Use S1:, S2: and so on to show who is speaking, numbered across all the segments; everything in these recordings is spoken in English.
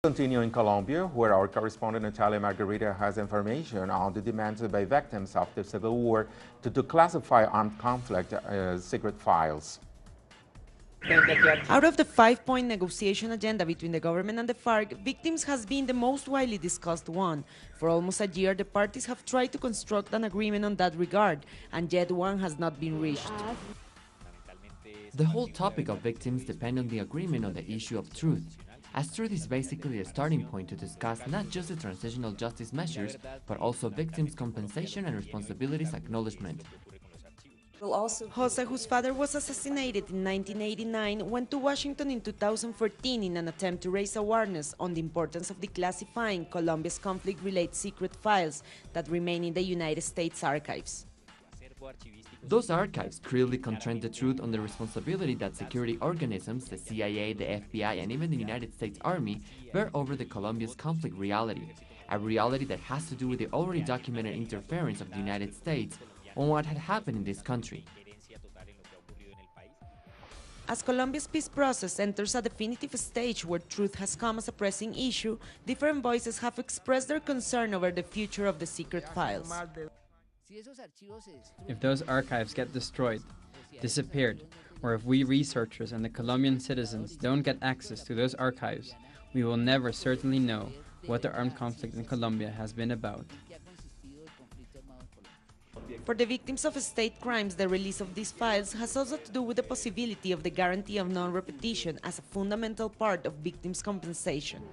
S1: Continue in Colombia, where our correspondent Natalia Margarita has information on the demands by victims of the civil war to declassify armed conflict secret files.
S2: Out of the 5-point negotiation agenda between the government and the FARC, victims has been the most widely discussed one. For almost a year, the parties have tried to construct an agreement on that regard, and yet one has not been reached.
S3: The whole topic of victims depends on the agreement on the issue of truth, as truth is basically a starting point to discuss not just the transitional justice measures, but also victims' compensation and responsibilities acknowledgement.
S2: Jose, whose father was assassinated in 1989, went to Washington in 2014 in an attempt to raise awareness on the importance of declassifying Colombia's conflict-related secret files that remain in the United States archives.
S3: Those archives clearly contradict the truth on the responsibility that security organisms, the CIA, the FBI, and even the United States Army bear over the Colombia's conflict reality, a reality that has to do with the already documented interference of the United States on what had happened in this country.
S2: As Colombia's peace process enters a definitive stage where truth has come as a pressing issue, different voices have expressed their concern over the future of the secret files.
S4: If those archives get destroyed, disappeared, or if we researchers and the Colombian citizens don't get access to those archives, we will never certainly know what the armed conflict in Colombia has been about.
S2: For the victims of state crimes, the release of these files has also to do with the possibility of the guarantee of non-repetition as a fundamental part of victims' compensation.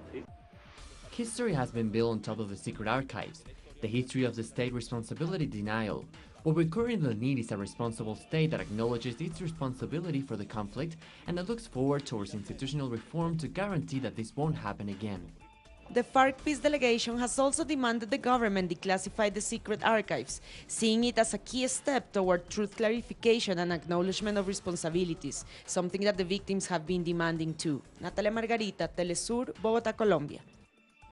S3: History has been built on top of the secret archives, the history of the state responsibility denial. What we currently need is a responsible state that acknowledges its responsibility for the conflict and that looks forward towards institutional reform to guarantee that this won't happen again.
S2: The FARC peace delegation has also demanded the government declassify the secret archives, seeing it as a key step toward truth clarification and acknowledgement of responsibilities, something that the victims have been demanding too. Natalia Margarita, Telesur, Bogotá, Colombia.